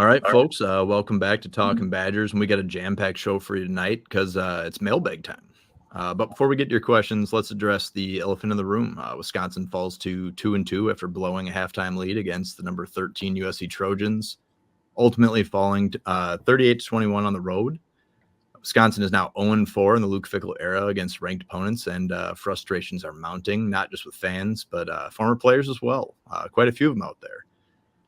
All right, folks, welcome back to Talkin Badgers, and we got a jam-packed show for you tonight because it's mailbag time. But before we get to your questions, let's address the elephant in the room. Wisconsin falls to 2-2 after blowing a halftime lead against the number 13 USC Trojans, ultimately falling 38-21 on the road. Wisconsin is now 0-4 in the Luke Fickell era against ranked opponents, and frustrations are mounting, not just with fans, but former players as well. Quite a few of them out there.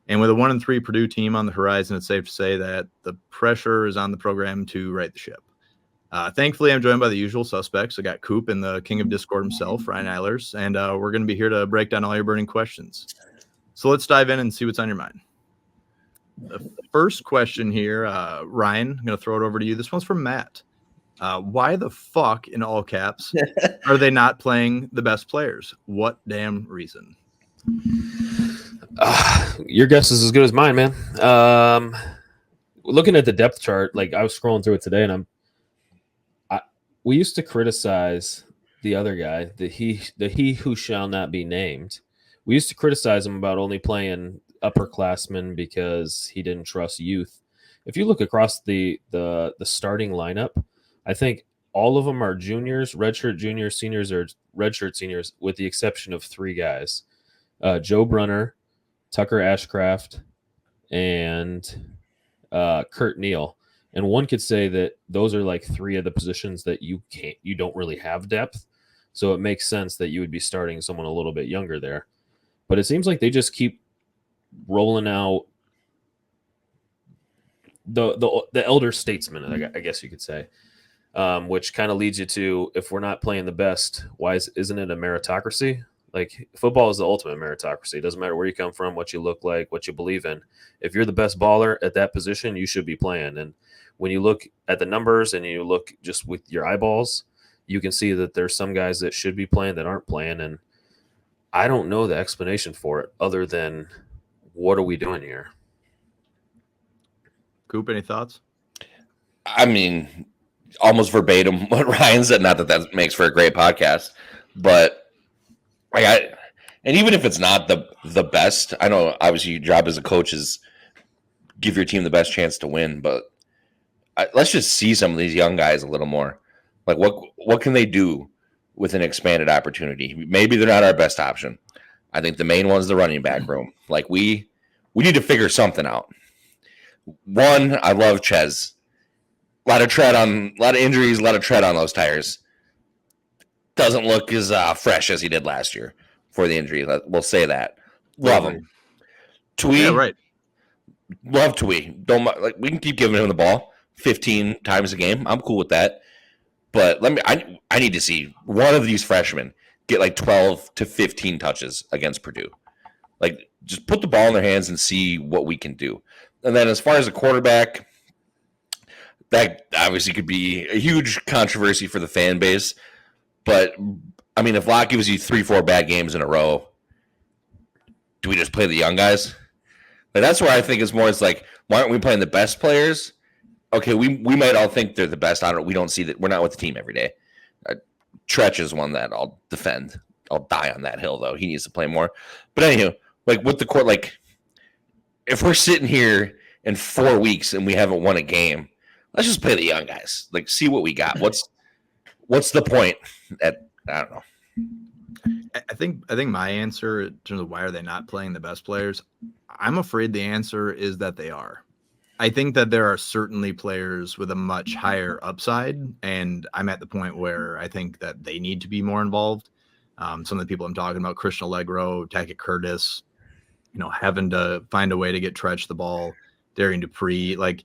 And with a 1-3 Purdue team on the horizon, it's safe to say that the pressure is on the program to right the ship. Thankfully, I'm joined by the usual suspects. I got Coupe and the king of Discord himself, Ryan Eilers, and we're going to be here to break down all your burning questions. So let's dive in and see what's on your mind. The first question here, Ryan, I'm going to throw it over to you. This one's from Matt. Why the fuck, in all caps, are they not playing the best players? What damn reason? Your guess is as good as mine, man. Looking at the depth chart, like I was scrolling through it today, and we used to criticize the other guy, the he who shall not be named. We used to criticize him about only playing upperclassmen because he didn't trust youth. If you look across the starting lineup, I think all of them are juniors, redshirt juniors, seniors, or redshirt seniors, with the exception of three guys: Joe Brunner, Tucker Ashcraft, and Kurt Neal. And one could say that those are like three of the positions that you don't really have depth. So it makes sense that you would be starting someone a little bit younger there. But it seems like they just keep rolling out the elder statesman, I guess you could say, which kind of leads you to, if we're not playing the best, why isn't it a meritocracy? Like, football is the ultimate meritocracy. It doesn't matter where you come from, what you look like, what you believe in. If you're the best baller at that position, you should be playing. And when you look at the numbers and you look just with your eyeballs, you can see that there's some guys that should be playing that aren't playing. And I don't know the explanation for it other than, what are we doing here? Coop, any thoughts? I mean, almost verbatim what Ryan said. Not that makes for a great podcast, but and even if it's not the best, I know obviously your job as a coach is give your team the best chance to win, but let's just see some of these young guys a little more. Like, what can they do with an expanded opportunity? Maybe they're not our best option. I think the main one's the running back room. Like, we need to figure something out. One, I love Ches. A lot of injuries, a lot of tread on those tires. Doesn't look as fresh as he did last year for the injury. We'll say that. Love him. Twee, yeah, right. Love Twee. We can keep giving him the ball 15 times a game. I'm cool with that. But I need to see one of these freshmen get like 12 to 15 touches against Purdue. Like, just put the ball in their hands and see what we can do. And then as far as a quarterback, that obviously could be a huge controversy for the fan base. But, I mean, if Locke gives you 3-4 bad games in a row, do we just play the young guys? Like, that's where I think it's more, it's like, why aren't we playing the best players? Okay, we might all think they're the best. We don't see that. We're not with the team every day. Tretch is one that I'll defend. I'll die on that hill, though. He needs to play more. But anywho, like, with the court, like, if we're sitting here in 4 weeks and we haven't won a game, let's just play the young guys. Like, see what we got. What's the point? I don't know. I think my answer in terms of why are they not playing the best players, I'm afraid the answer is that they are. I think that there are certainly players with a much higher upside, and I'm at the point where I think that they need to be more involved. Some of the people I'm talking about, Christian Allegro, Tackett Curtis, having to find a way to get Tretch the ball, Darian Dupree, like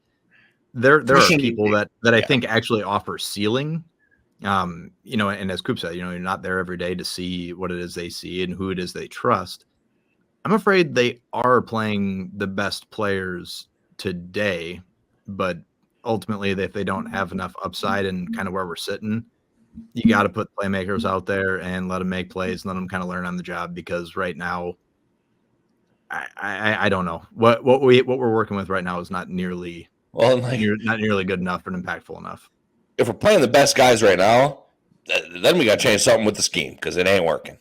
there are people that I think actually offer ceiling. And as Coop said, you're not there every day to see what it is they see and who it is they trust. I'm afraid they are playing the best players today, but ultimately, if they don't have enough upside and kind of where we're sitting, you got to put playmakers out there and let them make plays and let them kind of learn on the job, because right now, I don't know what we're working with right now is not nearly not nearly good enough and impactful enough. If we're playing the best guys right now, then we got to change something with the scheme because it ain't working.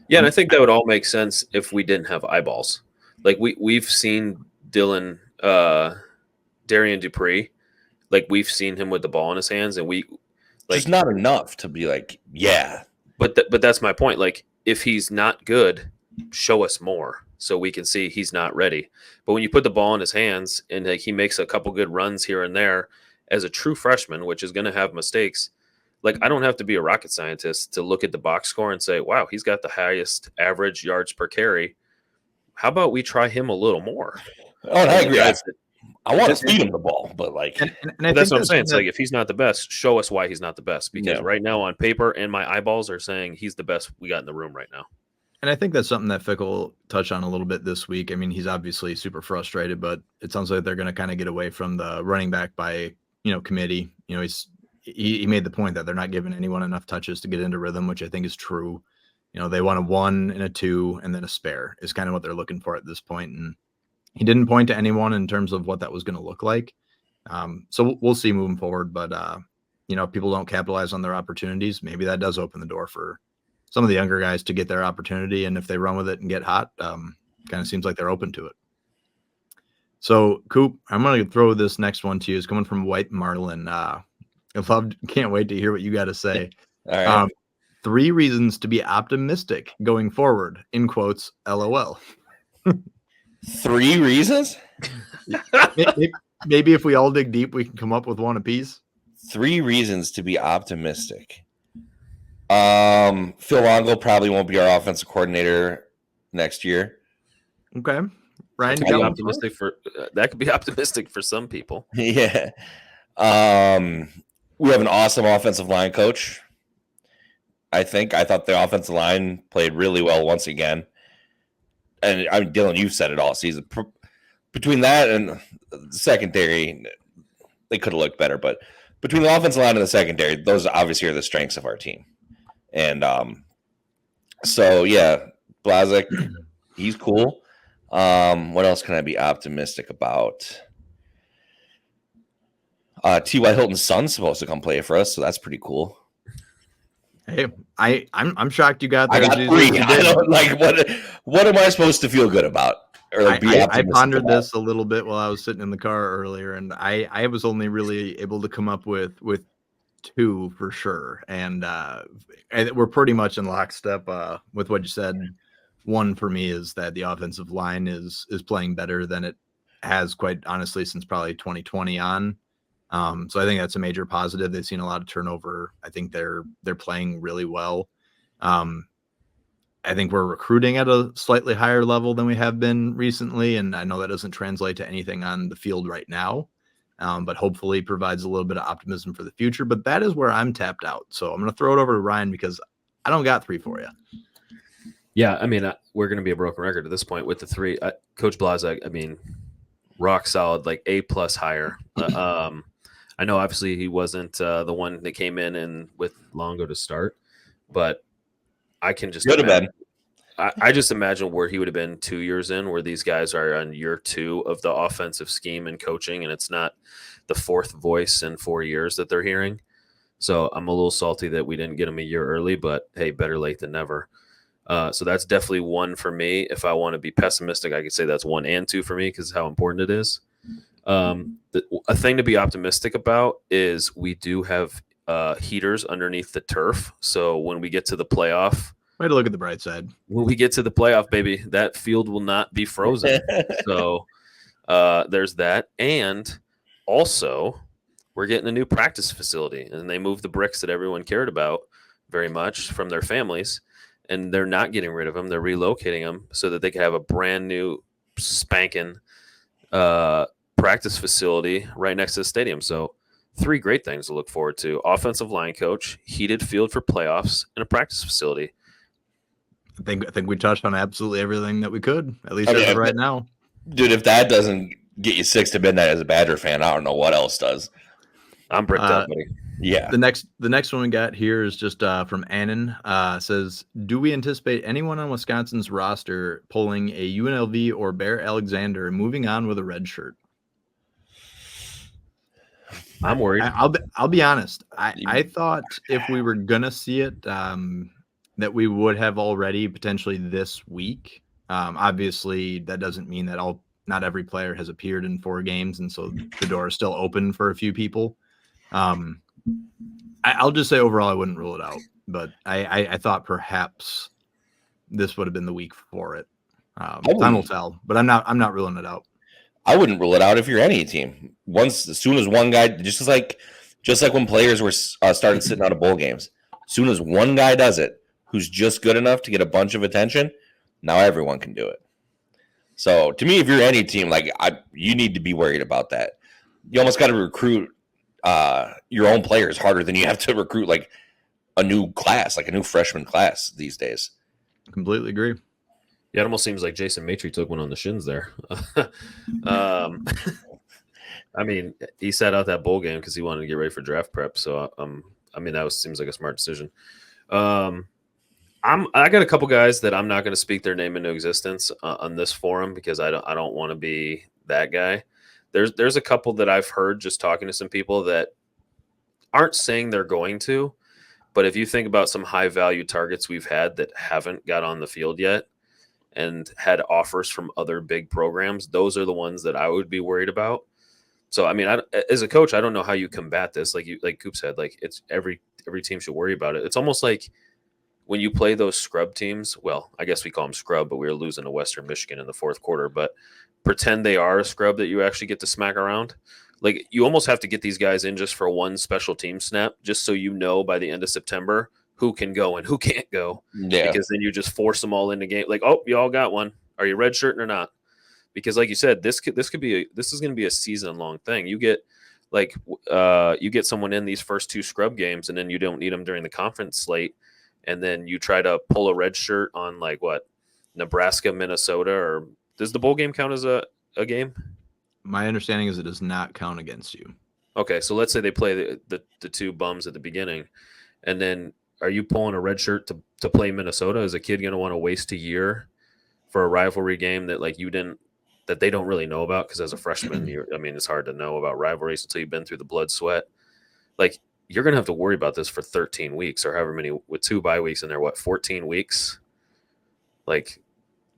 Yeah, and I think that would all make sense if we didn't have eyeballs. Like we've seen Dylan Darian Dupree, like we've seen him with the ball in his hands, and we like Just not enough to be like, yeah. But that's my point. Like if he's not good, show us more so we can see he's not ready. But when you put the ball in his hands and like, he makes a couple good runs here and there as a true freshman, which is going to have mistakes. Like I don't have to be a rocket scientist to look at the box score and say, wow, he's got the highest average yards per carry. How about we try him a little more? Oh, and I agree. Guys I want to feed him the ball, but like, And I But that's think what I'm saying. It's that- like if he's not the best, show us why he's not the best. Because Yeah. right now on paper and my eyeballs are saying he's the best we got in the room right now. And I think that's something that Fickell touched on a little bit this week. I mean, he's obviously super frustrated, but it sounds like they're going to kind of get away from the running back by, committee. He made the point that they're not giving anyone enough touches to get into rhythm, which I think is true. They want a 1 and a 2 and then a spare is kind of what they're looking for at this point. And he didn't point to anyone in terms of what that was going to look like. So we'll see moving forward, but if people don't capitalize on their opportunities, maybe that does open the door for some of the younger guys to get their opportunity. And if they run with it and get hot, kind of seems like they're open to it. So Coupe, I'm going to throw this next one to you. It's coming from White Marlin. Can't wait to hear what you got to say. all right. 3 reasons to be optimistic going forward, in quotes, LOL. 3 reasons? Maybe if we all dig deep, we can come up with one apiece. 3 reasons to be optimistic. Phil Longo probably won't be our offensive coordinator next year. Okay. Ryan, That you could be got one? optimistic for that could be optimistic for some people. Yeah. We have an awesome offensive line coach. I thought the offensive line played really well once again. And Dylan, you've said it all season. Between that and the secondary, they could have looked better. But between the offensive line and the secondary, those obviously are the strengths of our team. And so, yeah, Blazek, he's cool. What else can I be optimistic about? T.Y. Hilton's son's supposed to come play for us, so that's pretty cool. Hey, I'm shocked you got I that. got as easily 3. as you I did. don't like what am I supposed to feel good about or be I optimistic pondered about? this a little bit while I was sitting in the car earlier, and I was only really able to come up with 2 for sure, and we're pretty much in lockstep with what you said. One for me is that the offensive line is playing better than it has, quite honestly, since probably 2020 on. So I think that's a major positive. They've seen a lot of turnover. I think they're playing really well. I think we're recruiting at a slightly higher level than we have been recently. And I know that doesn't translate to anything on the field right now, but hopefully provides a little bit of optimism for the future. But that is where I'm tapped out. So I'm going to throw it over to Ryan because I don't got 3 for you. Yeah, I mean, we're going to be a broken record at this point with the 3. Coach Blazek, I mean, rock solid, like A+ higher. I know obviously he wasn't the one that came in and with Longo to start, but I can just imagine, I just imagine where he would have been 2 years in, where these guys are on year 2 of the offensive scheme and coaching, and it's not the 4th voice in 4 years that they're hearing. So I'm a little salty that we didn't get him a year early, but hey, better late than never. So that's definitely 1 for me. If I want to be pessimistic, I could say that's 1 and 2 for me because how important it is. A thing to be optimistic about is we do have heaters underneath the turf. So when we get to the playoff, Way to look at the bright side. when we get to the playoff, baby, that field will not be frozen. So there's that. And also, we're getting a new practice facility, and they moved the bricks that everyone cared about very much from their families, and they're not getting rid of them. They're relocating them so that they can have a brand new spanking practice facility right next to the stadium. So 3 great things to look forward to: offensive line coach, heated field for playoffs, and a practice facility. I think we touched on absolutely everything that we could, at least as of right now. Dude, if that doesn't get you 6 to midnight as a Badger fan, I don't know what else does. I'm bricked up, buddy. Yeah. The next one we got here is just from Annan. Says, do we anticipate anyone on Wisconsin's roster pulling a UNLV or Bear Alexander and moving on with a red shirt? I'm worried. I'll be honest. I thought if we were gonna see it, that we would have already potentially this week. Obviously, that doesn't mean that all not every player has appeared in 4 games, and so the door is still open for a few people. I'll just say overall, I wouldn't rule it out, but I thought perhaps this would have been the week for it. Time will tell, but I'm not ruling it out. I wouldn't rule it out if you're any team. As soon as one guy, just like when players were started sitting out of bowl games, as soon as one guy does it, who's just good enough to get a bunch of attention, now everyone can do it. So to me, if you're any team, you need to be worried about that. You almost got to recruit your own players harder than you have to recruit like a new class, like a new freshman class these days. Completely agree. Yeah, it almost seems like Jason Matry took one on the shins there. I mean, he sat out that bowl game because he wanted to get ready for draft prep. So, seems like a smart decision. I got a couple guys that I'm not going to speak their name into existence on this forum because I don't want to be that guy. There's a couple that I've heard just talking to some people that aren't saying they're going to, but if you think about some high value targets we've had that haven't got on the field yet and had offers from other big programs, those are the ones that I would be worried about. So, I mean, as a coach, I don't know how you combat this. Like Coupe said, like it's every team should worry about it. It's almost like when you play those scrub teams. Well, I guess we call them scrub, but we were losing to Western Michigan in the fourth quarter. But pretend they are a scrub that you actually get to smack around. Like you almost have to get these guys in just for one special team snap, just so you know by the end of September who can go and who can't go. Yeah. Because then you just force them all into game. Like, oh, you all got one. Are you redshirting or not? Because like you said, this is going to be a season long thing. You get you get someone in these first 2 scrub games, and then you don't need them during the conference slate, and then you try to pull a red shirt on Nebraska, Minnesota, or does the bowl game count as a game? My understanding is it does not count against you. Okay, so let's say they play the 2 bums at the beginning, and then are you pulling a red shirt to play Minnesota? Is a kid going to want to waste a year for a rivalry game that they don't really know about? Because as a freshman, it's hard to know about rivalries until you've been through the blood sweat. Like you're going to have to worry about this for 13 weeks or however many, with 2 bye weeks in there, 14 weeks? Like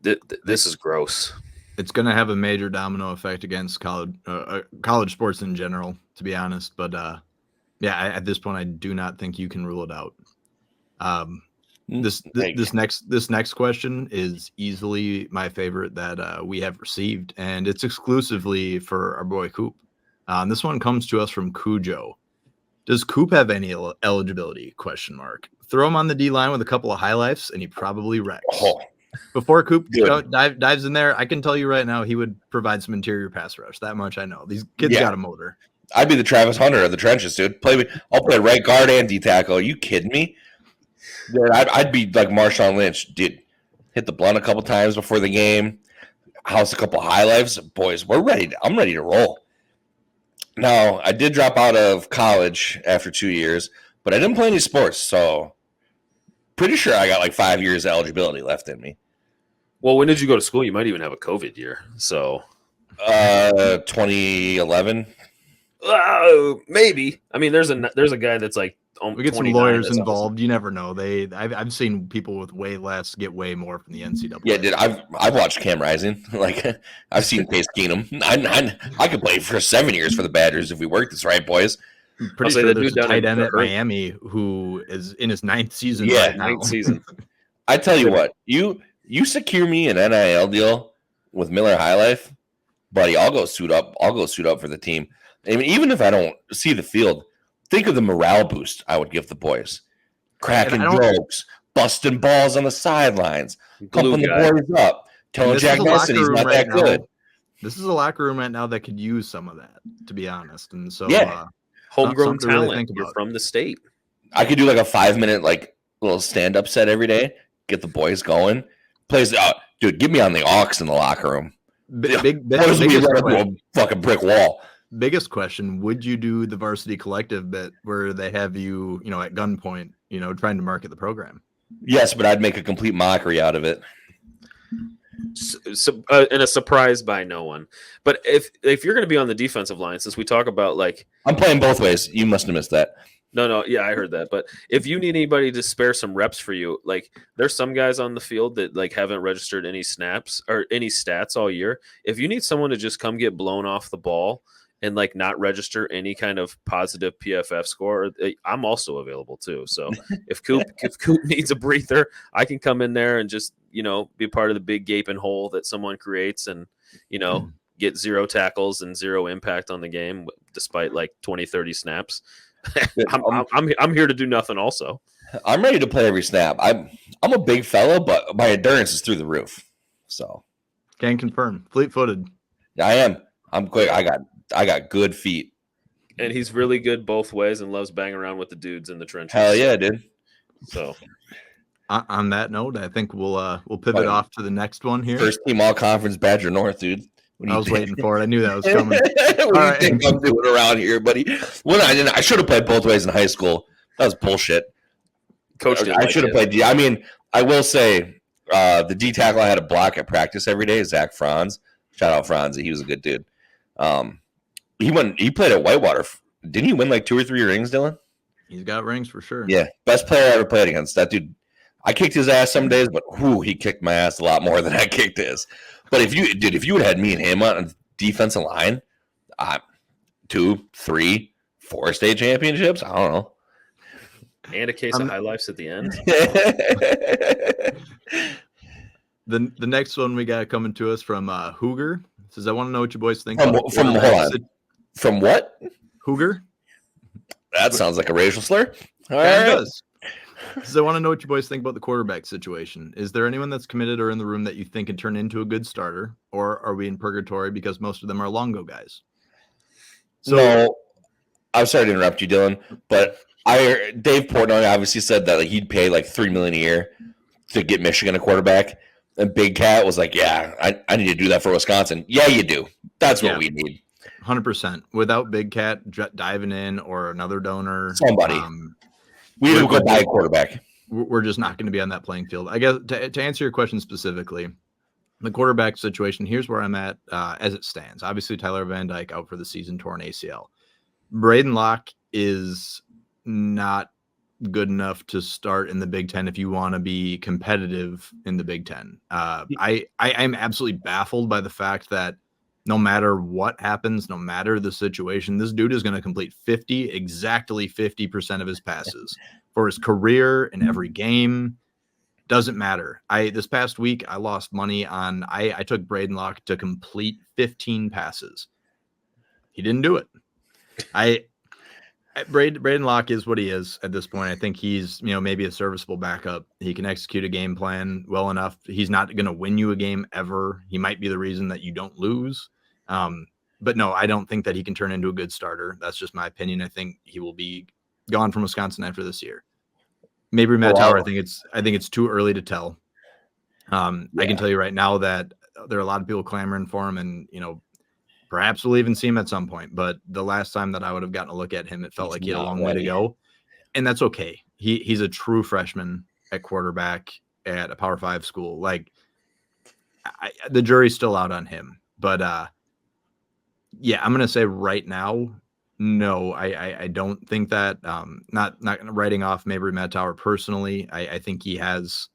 this is gross. It's going to have a major domino effect against college sports in general, to be honest. But at this point, I do not think you can rule it out. This next question is easily my favorite that we have received, and it's exclusively for our boy Coupe. This one comes to us from Cujo. Does Coupe have any eligibility? ? Throw him on the D line with a couple of highlights, and he probably wrecks. Oh. Before Coupe dives in there, I can tell you right now he would provide some interior pass rush. That much I know. These kids got a motor. I'd be the Travis Hunter of the trenches, dude. I'll play right guard and D tackle. Are you kidding me? Dude, I'd be like Marshawn Lynch. Dude, hit the blunt a couple times before the game. House a couple highlights. Boys, I'm ready to roll. Now, I did drop out of college after 2 years, but I didn't play any sports, so pretty sure I got 5 years eligibility left in me. Well, when did you go to school? You might even have a COVID year. So 2011. Maybe. I mean, there's a guy that's like we get some lawyers involved. Awesome. You never know. I've seen people with way less get way more from the NCAA. Yeah, dude. I've watched Cam Rising. I've seen Pace Keenum. I could play for 7 years for the Badgers if we work this right, boys. I'm pretty sure there's a tight end at Miami who is in his 9th season. Yeah, right now. 9th season. I tell you what, you secure me an NIL deal with Miller High Life, buddy. I'll go suit up. For the team. I mean, even if I don't see the field, think of the morale boost I would give the boys. Cracking jokes, busting balls on the sidelines, pumping the boys up, telling Jack Nelson he's not that good. This is a locker room right now that could use some of that, to be honest. And so, homegrown talent. You're from the state. I could do a 5-minute little stand-up set every day. Get the boys going. Plays, dude. Get me on the aux in the locker room. Big fucking brick wall. Biggest question: would you do the varsity collective bit where they have you, at gunpoint, trying to market the program? Yes, but I'd make a complete mockery out of it. And a surprise by no one. But if you're going to be on the defensive line, since we talk about I'm playing both ways. You must have missed that. No, yeah, I heard that. But if you need anybody to spare some reps for you, like there's some guys on the field that like haven't registered any snaps or any stats all year. If you need someone to just come get blown off the ball and like not register any kind of positive PFF score, I'm also available too. So if Coupe needs a breather, I can come in there and just, be part of the big gaping hole that someone creates and, get 0 tackles and 0 impact on the game despite like 20, 30 snaps. I'm here to do nothing also. I'm ready to play every snap. I'm a big fella, but my endurance is through the roof. So can confirm. Fleet-footed. I am. I'm quick. I got good feet. And he's really good both ways and loves banging around with the dudes in the trenches. Hell yeah, dude. So on that note, I think we'll pivot off to the next one here. First team all conference Badger North, dude. I was waiting for it. I knew that was coming. What do you think I'm doing around here, buddy? I should have played both ways in high school. That was bullshit. Coach, I should have played D. I mean, I will say the D tackle I had to block at practice every day is Zach Franz. Shout out Franz. He was a good dude. He played at Whitewater. Didn't he win like 2 or 3 rings, Dylan? He's got rings for sure. Yeah, best player I ever played against. That dude. I kicked his ass some days, but he kicked my ass a lot more than I kicked his. But if you would have had me and him on defensive line, 2, 3, 4 state championships, I don't know. And a case of high lifes at the end. The next one we got coming to us from Hooger. Says, I want to know what you boys think. From what? Hooger? That sounds like a racial slur. All right. It does. Says, I want to know what you boys think about the quarterback situation. Is there anyone that's committed or in the room that you think can turn into a good starter? Or are we in purgatory because most of them are Longo guys? So, no, I'm sorry to interrupt you, Dylan, but Dave Portnoy obviously said that he'd pay like $3 million a year to get Michigan a quarterback. And Big Cat was like, yeah, I need to do that for Wisconsin. Yeah, you do. That's what we need. 100%. Without Big Cat diving in or another donor. Somebody. We need to go buy a quarterback. We're just not going to be on that playing field. I guess to answer your question specifically, the quarterback situation, here's where I'm at as it stands. Obviously, Tyler Van Dyke out for the season, torn ACL. Braden Locke is not good enough to start in the Big Ten if you want to be competitive in the Big Ten. I'm absolutely baffled by the fact that no matter what happens, no matter the situation, this dude is going to complete exactly 50% of his passes for his career in every game. Doesn't matter. This past week, I lost money on, I took Braden Locke to complete 15 passes. He didn't do it. Braden Locke is what he is at this point. I think he's, maybe a serviceable backup. He can execute a game plan well enough. He's not going to win you a game ever. He might be the reason that you don't lose. But no, I don't think that he can turn into a good starter. That's just my opinion. I think he will be gone from Wisconsin after this year. Maybe Matt Tower. I think it's too early to tell. I can tell you right now that there are a lot of people clamoring for him, and perhaps we'll even see him at some point. But the last time that I would have gotten a look at him, it felt like he had a long way to go, and that's okay. He's a true freshman at quarterback at a Power 5 school. Like the jury's still out on him, but I'm going to say right now, no, I don't think that. Not writing off maybe Matt Tower personally. I think he has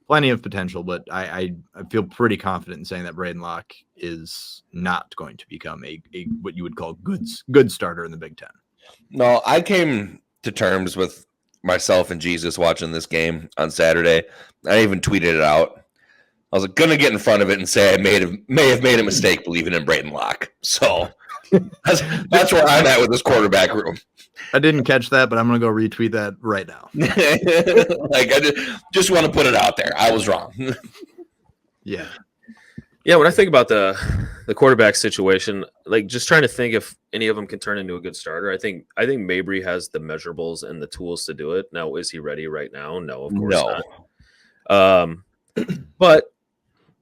plenty of potential, but I feel pretty confident in saying that Braden Locke is not going to become a what you would call good starter in the Big Ten. No, I came to terms with myself and Jesus watching this game on Saturday. I even tweeted it out. I was going to get in front of it and say I may have made a mistake believing in Braden Locke. So that's where I'm at with this quarterback room. I didn't catch that, but I'm going to go retweet that right now. I just want to put it out there. I was wrong. Yeah. When I think about the quarterback situation, like just trying to think if any of them can turn into a good starter, I think Mabry has the measurables and the tools to do it. Now, is he ready right now? No, of course not. But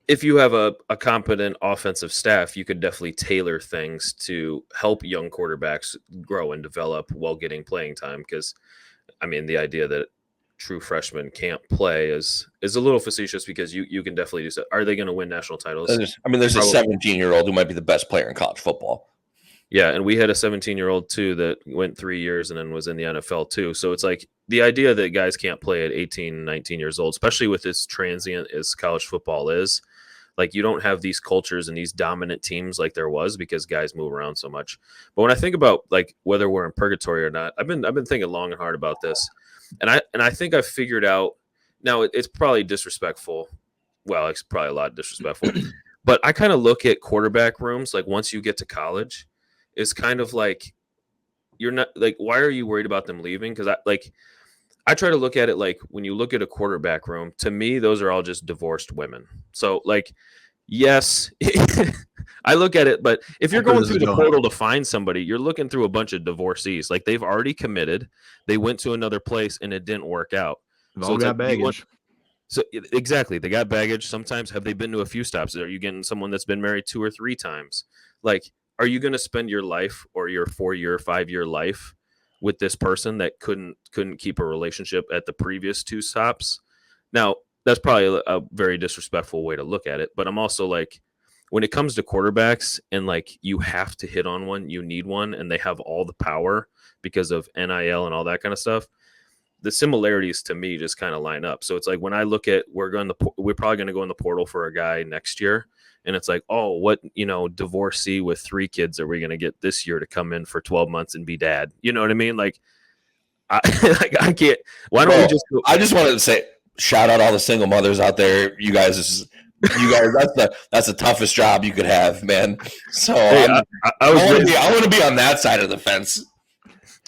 if you have a competent offensive staff, you could definitely tailor things to help young quarterbacks grow and develop while getting playing time. Because, the idea that true freshmen can't play is a little facetious because you can definitely do so. Are they going to win national titles? There's a 17-year-old who might be the best player in college football. Yeah, and we had a 17-year-old too that went 3 years and then was in the NFL too. So it's like the idea that guys can't play at 18, 19 years old, especially with as transient as college football is, like you don't have these cultures and these dominant teams like there was because guys move around so much. But when I think about like whether we're in purgatory or not, I've been thinking long and hard about this. And I think I've figured out now it's probably disrespectful. Well, it's probably a lot disrespectful. But I kind of look at quarterback rooms like once you get to college is kind of like you're not like why are you worried about them leaving? Because I try to look at it like when you look at a quarterback room, to me, those are all just divorced women. So like, yes, I look at it, but if you're going through the portal to find somebody, you're looking through a bunch of divorcees. Like they've already committed, they went to another place and it didn't work out. They've all got baggage. So exactly, they got baggage. Sometimes have they been to a few stops? Are you getting someone that's been married 2 or 3 times? Like, are you going to spend your life or your 4-year, 5-year life with this person that couldn't keep a relationship at the previous 2 stops? Now, that's probably a very disrespectful way to look at it, but I'm also like, when it comes to quarterbacks and like you have to hit on one, you need one, and they have all the power because of NIL and all that kind of stuff. The similarities to me just kind of line up. So it's like when I look at we're probably going to go in the portal for a guy next year, and it's like, oh, what divorcee with 3 kids are we going to get this year to come in for 12 months and be dad? You know what I mean? Like, I can't. Why don't we just? I just wanted to say, shout out all the single mothers out there. You guys, that's the toughest job you could have, man. So hey, I want to be on that side of the fence.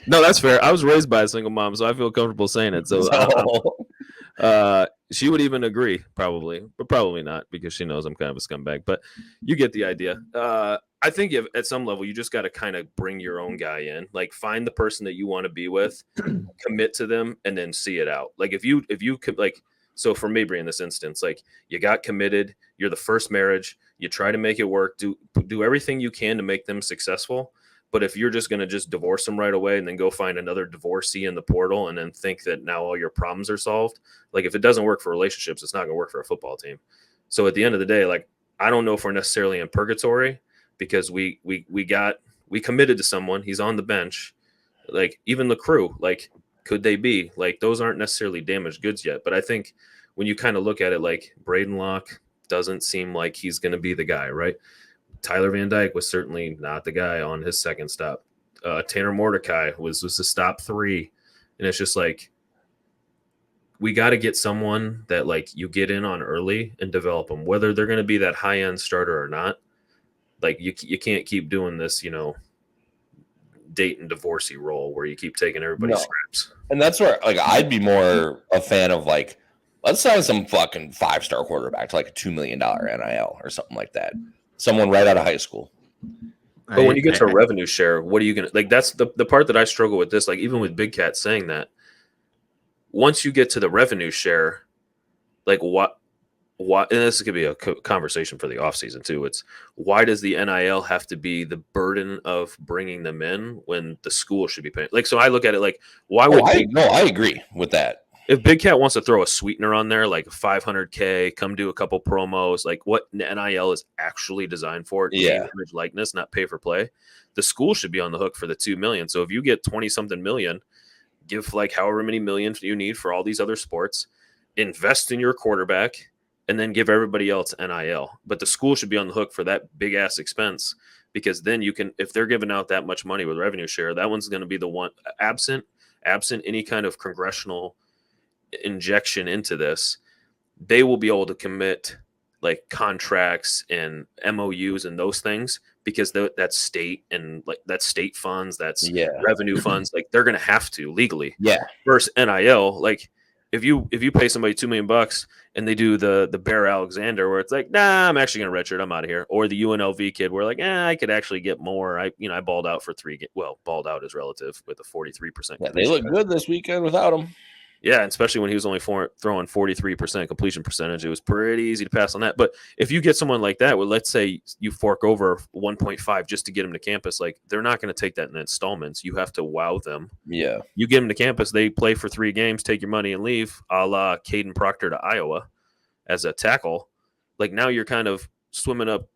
No, that's fair. I was raised by a single mom, so I feel comfortable saying it. So she would even agree, probably, but probably not because she knows I'm kind of a scumbag. But you get the idea. I think at some level, you just got to kind of bring your own guy in, like find the person that you want to be with, commit to them, and then see it out. Like if you could, like, so for Mabry in this instance, like you got committed, you're the first marriage, you try to make it work, do everything you can to make them successful. But if you're just going to just divorce them right away and then go find another divorcee in the portal and then think that now all your problems are solved, like if it doesn't work for relationships, it's not going to work for a football team. So at the end of the day, like, I don't know if we're necessarily in purgatory because we committed to someone. He's on the bench. Like even the crew, like, could they be like, those aren't necessarily damaged goods yet. But I think when you kind of look at it, like Braden Locke doesn't seem like he's going to be the guy, right? Tyler Van Dyke was certainly not the guy on his second stop. Tanner Mordecai was a stop 3. And it's just like, we got to get someone that like you get in on early and develop them, whether they're going to be that high end starter or not. Like you can't keep doing this, date and divorcee role where you keep taking everybody's scraps. And that's where like I'd be more a fan of like, let's sign some fucking 5-star quarterback to like a $2 million NIL or something like that. Someone right out of high school. But when you get to a revenue share, what are you going to like? That's the part that I struggle with this. Like even with Big Cat saying that, once you get to the revenue share, like what, and this could be a conversation for the offseason too. It's why does the NIL have to be the burden of bringing them in when the school should be paying? Like, so I look at it like, why would I agree with that. If Big Cat wants to throw a sweetener on there, like $500K, come do a couple promos, like what NIL is actually designed for, image likeness, not pay for play. The school should be on the hook for the $2 million. So if you get 20-something million, give like however many millions you need for all these other sports, invest in your quarterback, and then give everybody else NIL. But the school should be on the hook for that big ass expense because then you can, if they're giving out that much money with revenue share, that one's going to be the one absent any kind of congressional injection into this, they will be able to commit like contracts and MOUs and those things because that's state and like that's state funds, that's revenue funds. Like they're going to have to legally. Yeah. Versus NIL, like if you pay somebody $2 million and they do the Bear Alexander where it's like, nah, I'm actually going to redshirt, I'm out of here. Or the UNLV kid where like, I could actually get more. I balled out for 3 games. Well, balled out is relative with a 43%. Yeah, they look good this weekend without him. Yeah, and especially when he was only throwing 43% completion percentage, it was pretty easy to pass on that. But if you get someone like that, well, let's say you fork over 1.5 just to get him to campus, like they're not going to take that in installments. You have to wow them. Yeah. You get them to campus, they play for 3 games, take your money and leave, a la Caden Proctor to Iowa as a tackle. Like now you're kind of swimming up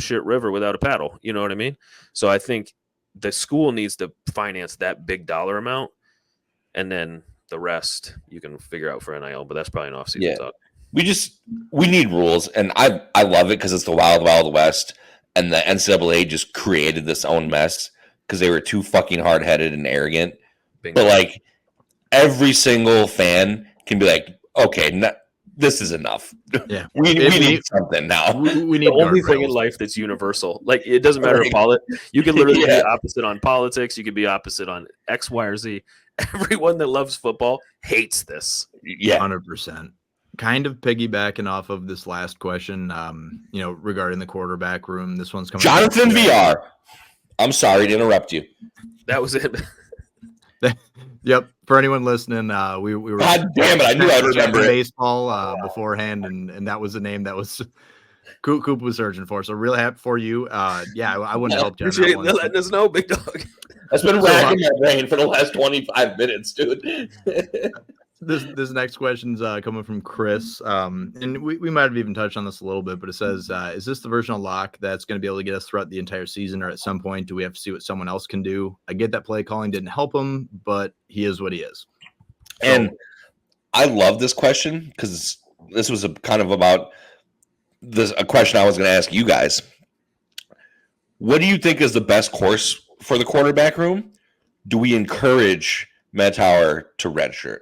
shit river without a paddle. You know what I mean? So I think the school needs to finance that big dollar amount, and then the rest you can figure out for NIL. But that's probably an off-season talk. We need rules, and I love it because it's the wild, wild west, and the NCAA just created this own mess because they were too fucking hard-headed and arrogant. Bingo. But like every single fan can be like, okay, this is enough. Yeah, we need something now. We need the only thing guardrails. in life that's universal. Like it doesn't matter you can literally be opposite on politics. You can be opposite on X, Y, or Z. Everyone that loves football hates this. Yeah, 100%. Kind of piggybacking off of this last question, regarding the quarterback room. This one's coming. Jonathan VR. I'm sorry to interrupt you. That was it. Yep. For anyone listening, we were. God damn it! I knew I'd remember it. Baseball beforehand, and that was the name that was Coupe was searching for. So really happy for you. Yeah, I wouldn't have helped you. Appreciate letting us know, big dog. That's been racking my brain for the last 25 minutes, dude. This next question's coming from Chris, and we might have even touched on this a little bit, but it says, is this the version of Locke that's going to be able to get us throughout the entire season, or at some point do we have to see what someone else can do? I get that play calling didn't help him, but he is what he is. So, and I love this question because this was kind of about a question I was going to ask you guys. What do you think is the best course for the quarterback room? Do we encourage Mettauer to redshirt?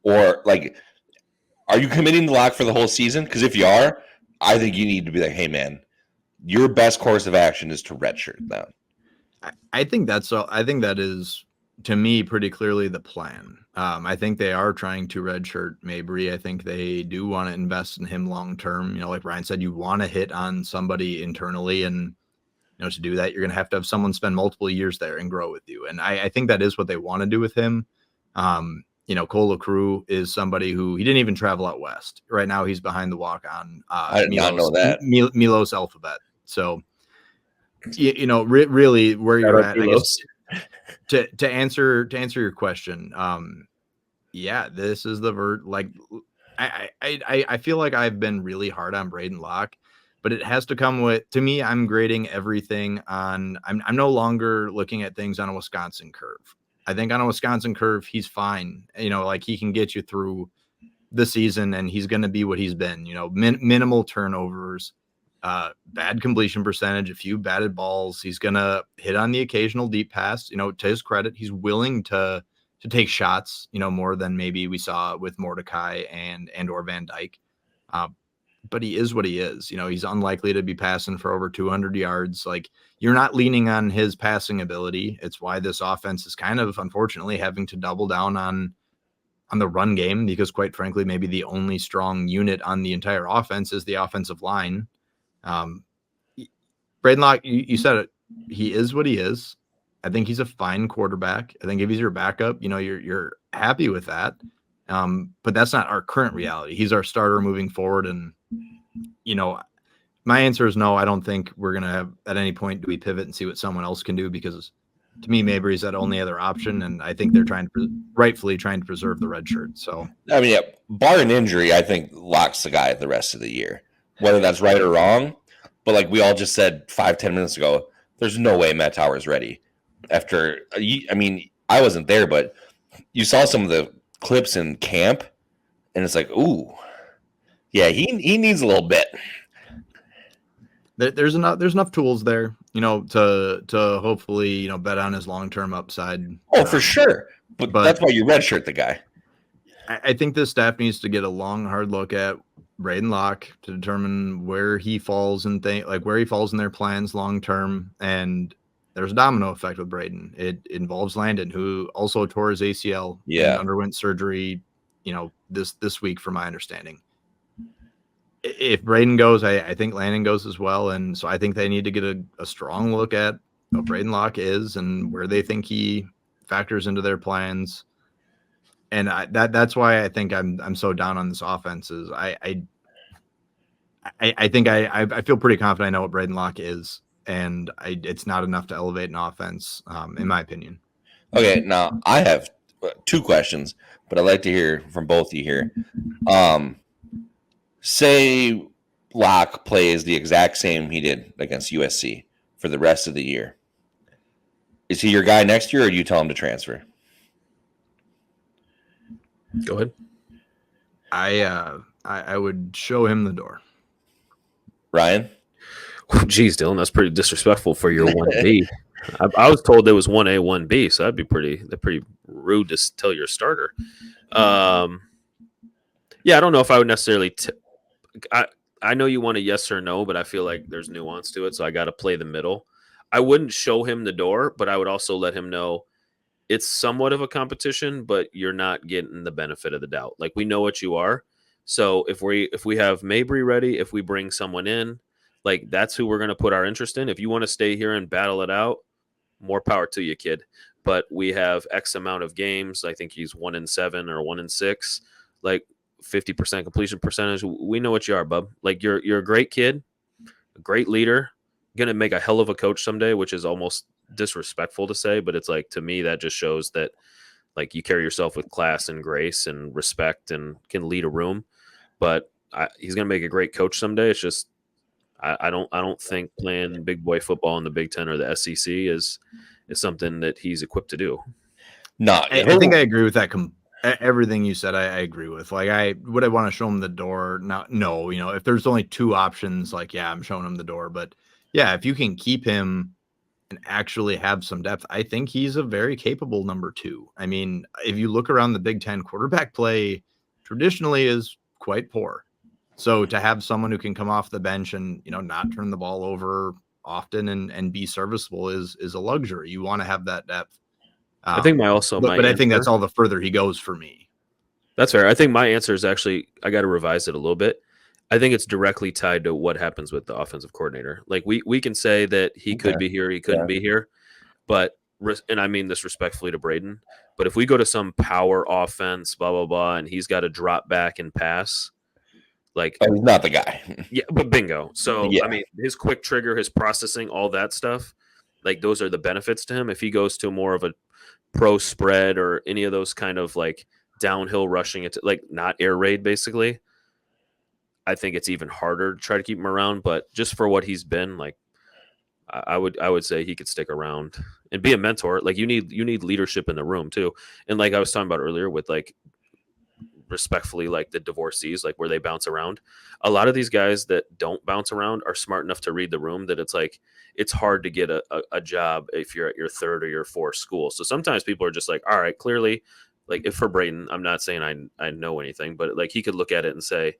Or, like, are you committing to Locke for the whole season? Because if you are, I think you need to be like, hey, man, your best course of action is to redshirt now. I think that is, to me, pretty clearly the plan. I think they are trying to redshirt Mabry. I think they do want to invest in him long term. Like Ryan said, you want to hit on somebody internally, and to do that, you're going to have someone spend multiple years there and grow with you. And I think that is what they want to do with him. Cole LaCrue is somebody who he didn't even travel out west. Right now, he's behind the walk on. I did not know that. Milos Alphabet. So, really where you're at, I guess, to answer your question. Yeah, this is I feel like I've been really hard on Braden Locke, but it has to come with, to me, I'm grading everything on, I'm no longer looking at things on a Wisconsin curve. I think on a Wisconsin curve, he's fine. He can get you through the season, and he's going to be what he's been, minimal turnovers, bad completion percentage, a few batted balls. He's going to hit on the occasional deep pass. To his credit, he's willing to take shots, more than maybe we saw with Mordecai and or Van Dyke. But he is what he is. He's unlikely to be passing for over 200 yards. Like, you're not leaning on his passing ability. It's why this offense is kind of, unfortunately, having to double down on the run game, because quite frankly, maybe the only strong unit on the entire offense is the offensive line. Braden Locke, you said it. He is what he is. I think he's a fine quarterback. I think if he's your backup, you're happy with that. But that's not our current reality. He's our starter moving forward. And, my answer is no. I don't think we're going to have, at any point, do we pivot and see what someone else can do? Because to me, Mabry's that only other option. And I think they're rightfully trying to preserve the red shirt. So, I mean, bar an injury, I think Locke's the guy the rest of the year, whether that's right or wrong. But like we all just said 5-10 minutes ago, there's no way Mettauer is ready. After, I wasn't there, but you saw some of the clips in camp, and it's like, ooh, yeah, he needs a little bit. There's enough tools there, to hopefully, bet on his long-term upside. Oh, for sure. But that's why you redshirt the guy. I think this staff needs to get a long, hard look at Braden Locke to determine where he falls in their plans long-term. And there's a domino effect with Braden. It involves Landon, who also tore his ACL and underwent surgery, this week, from my understanding. If Braden goes, I think Landon goes as well. And so I think they need to get a strong look at what Braden Locke is and where they think he factors into their plans. And that's why I think I'm so down on this offense. Is I think I feel pretty confident I know what Braden Locke is, and it's not enough to elevate an offense, in my opinion. Okay, now I have two questions, but I'd like to hear from both of you here. Say Locke plays the exact same he did against USC for the rest of the year. Is he your guy next year, or do you tell him to transfer? Go ahead. I would show him the door. Ryan? Geez, Dylan, that's pretty disrespectful for your 1B. I was told there was 1A, 1B, so that'd be pretty rude to tell your starter. Yeah, I don't know if I would necessarily. I know you want a yes or no, but I feel like there's nuance to it, so I got to play the middle. I wouldn't show him the door, but I would also let him know it's somewhat of a competition, but you're not getting the benefit of the doubt. Like, we know what you are. So if we have Mabry ready, if we bring someone in, like, that's who we're going to put our interest in. If you want to stay here and battle it out, more power to you, kid. But we have X amount of games. I think he's 1-7 or 1-6, like 50% completion percentage. We know what you are, bub. Like, you're a great kid, a great leader, gonna make a hell of a coach someday, which is almost disrespectful to say, but it's like, to me, that just shows that, like, you carry yourself with class and grace and respect and can lead a room. But he's gonna make a great coach someday. It's just I don't think playing big boy football in the Big Ten or the SEC is something that he's equipped to do. No, I think I agree with that. Everything you said, I agree with. Like, would I want to show him the door? No. If there's only two options, like, yeah, I'm showing him the door. But yeah, if you can keep him and actually have some depth, I think he's a very capable number 2. I mean, if you look around the Big Ten, quarterback play traditionally is quite poor. So to have someone who can come off the bench and, not turn the ball over often and be serviceable is a luxury. You want to have that depth. I think but I think that's all the further he goes for me. That's fair. I think my answer is actually, I got to revise it a little bit. I think it's directly tied to what happens with the offensive coordinator. Like, we can say that he could be here, he couldn't be here, but, and I mean this respectfully to Braden, but if we go to some power offense, blah, blah, blah, and he's got to drop back and pass, like, he's not the guy. Yeah, but bingo. So, yeah. I mean, his quick trigger, his processing, all that stuff, like, those are the benefits to him. If he goes to more of a pro spread or any of those kind of, like, downhill rushing, it, like, not air raid, basically, I think it's even harder to try to keep him around. But just for what he's been, like, I would say he could stick around and be a mentor. Like, you need leadership in the room too. And like I was talking about earlier with, like, respectfully, like the divorcees, like, where they bounce around, a lot of these guys that don't bounce around are smart enough to read the room that it's like, it's hard to get a job if you're at your third or your fourth school. So sometimes people are just like, all right, clearly, like, if for Braden, I'm not saying I know anything, but, like, he could look at it and say,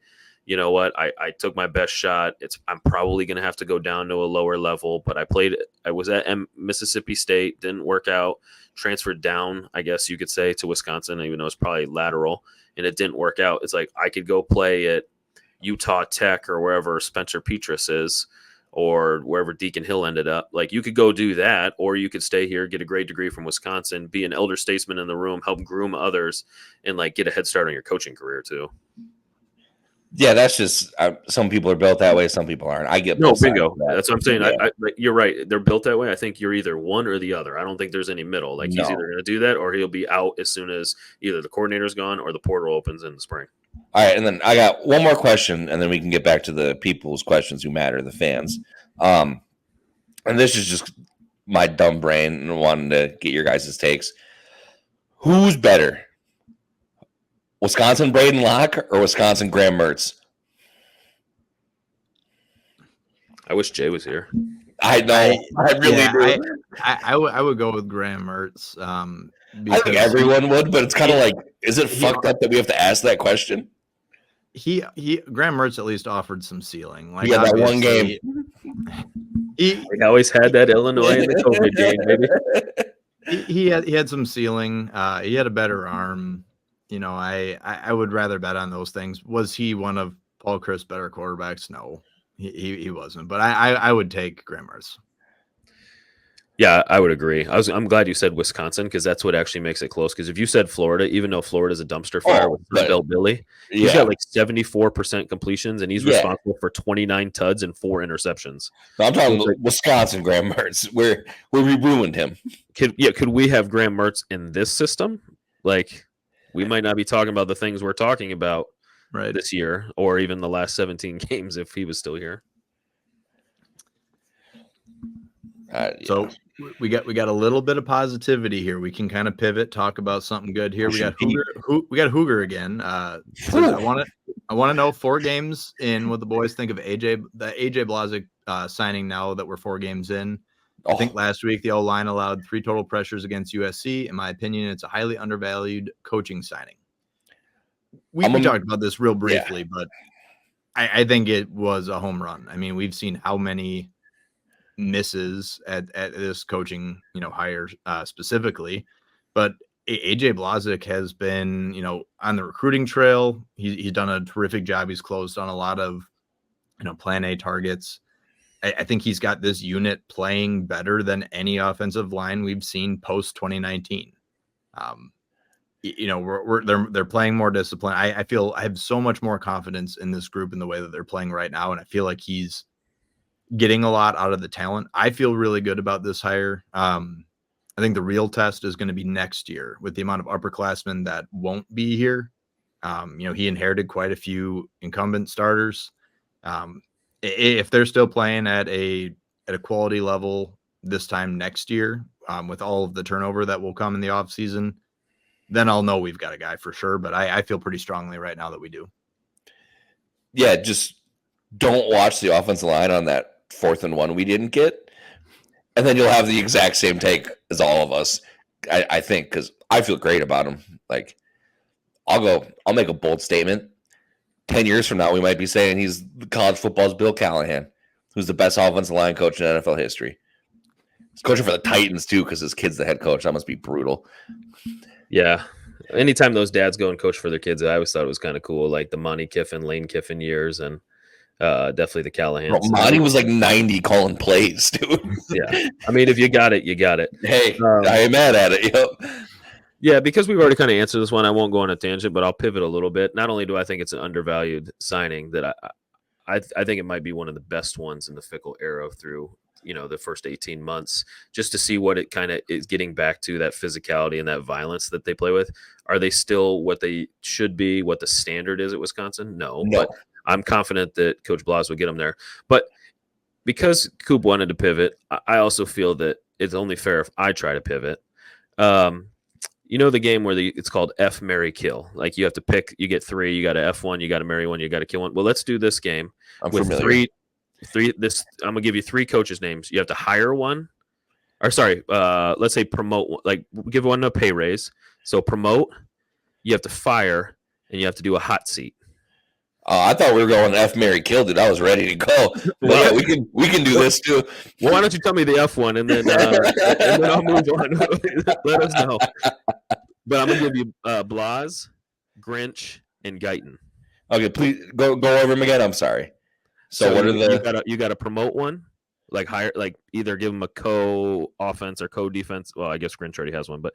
you know what, I took my best shot. I'm probably going to have to go down to a lower level, but I was at Mississippi State, didn't work out, transferred down, I guess you could say, to Wisconsin, even though it's probably lateral, and it didn't work out. It's like, I could go play at Utah Tech or wherever Spencer Petras is, or wherever Deacon Hill ended up. Like, you could go do that, or you could stay here, get a great degree from Wisconsin, be an elder statesman in the room, help groom others, and, like, get a head start on your coaching career too. Yeah, that's just some people are built that way, some people aren't. I get no bingo. That's what I'm saying. Yeah. Like, you're right. They're built that way. I think you're either one or the other. I don't think there's any middle. Like, he's either going to do that or he'll be out as soon as either the coordinator's gone or the portal opens in the spring. All right, and then I got one more question, and then we can get back to the people's questions who matter, the fans. And this is just my dumb brain and wanting to get your guys' takes. Who's better? Wisconsin Braden Locke or Wisconsin Graham Mertz? I wish Jay was here. I know. I really do. I would go with Graham Mertz. I think everyone would, but it's kind of like, is it fucked up that we have to ask that question? Graham Mertz at least offered some ceiling. Like, that one game. He always had that Illinois in the COVID game, baby. He had some ceiling. He had a better arm. I would rather bet on those things. Was he one of Paul Chryst's better quarterbacks? No, he wasn't. But I would take Graham Mertz. Yeah, I would agree. I'm glad you said Wisconsin, because that's what actually makes it close. Because if you said Florida, even though Florida's a dumpster fire with Bill Billy, he's got like 74% completions, and he's responsible for 29 tuds and 4 interceptions. No, I'm talking about Wisconsin Graham Mertz, where we ruined him. Could we have Graham Mertz in this system? Like, we might not be talking about the things we're talking about this year, or even the last 17 games if he was still here. So We got a little bit of positivity here. We can kind of pivot, talk about something good here. We got Hooger again. Says, I want to know 4 games in what the boys think of the AJ Blazik signing now that we're 4 games in. I think last week the O-line allowed 3 total pressures against USC. In my opinion, it's a highly undervalued coaching signing. We talked about this real briefly, but I think it was a home run. I mean, we've seen how many misses at this coaching, hire specifically, but AJ Blazik has been, on the recruiting trail. He's done a terrific job. He's closed on a lot of, plan A targets. I think he's got this unit playing better than any offensive line we've seen post 2019. They're playing more discipline. I feel I have so much more confidence in this group in the way that they're playing right now, and I feel like he's getting a lot out of the talent. I feel really good about this hire. I think the real test is going to be next year with the amount of upperclassmen that won't be here. He inherited quite a few incumbent starters. If they're still playing at a quality level this time next year, with all of the turnover that will come in the offseason, then I'll know we've got a guy for sure. But I feel pretty strongly right now that we do. Yeah, just don't watch the offensive line on that 4th and 1 we didn't get, and then you'll have the exact same take as all of us. I think, because I feel great about him. Like, I'll make a bold statement. 10 years from now, we might be saying he's college football's Bill Callahan, who's the best offensive line coach in NFL history. He's coaching for the Titans too, because his kid's the head coach. That must be brutal. Yeah. Anytime those dads go and coach for their kids, I always thought it was kind of cool, like the Monty Kiffin, Lane Kiffin years, and definitely the Callahan. Monty was like 90 calling plays, dude. Yeah. I mean, if you got it, you got it. Hey, I ain't mad at it. Yep. Yeah, because we've already kind of answered this one, I won't go on a tangent, but I'll pivot a little bit. Not only do I think it's an undervalued signing, that I think it might be one of the best ones in the Fickell era through, the first 18 months, just to see what it kind of is getting back to, that physicality and that violence that they play with. Are they still what they should be, what the standard is at Wisconsin? No. But I'm confident that Coach Blas will get them there. But because Coupe wanted to pivot, I also feel that it's only fair if I try to pivot. The game where it's called F, marry, kill. Like, you have to pick, you get 3, you got to F one, you got to marry one, you got to kill one. Well, let's do this game with familiar. three. I'm gonna give you 3 coaches' names. You have to hire one, or let's say promote one, like give one a pay raise. So promote, you have to fire, and you have to do a hot seat. I thought we were going F, marry, kill, dude. I was ready to go. Well, yeah, we can do this too. Well, why don't you tell me the F one, and then I'll move on. Let us know. But I'm gonna give you Blas, Grinch, and Guyton. Okay, please go over them again. I'm sorry. So what are you got to promote one, like hire, like either give them a co-offense or co-defense. Well, I guess Grinch already has one, but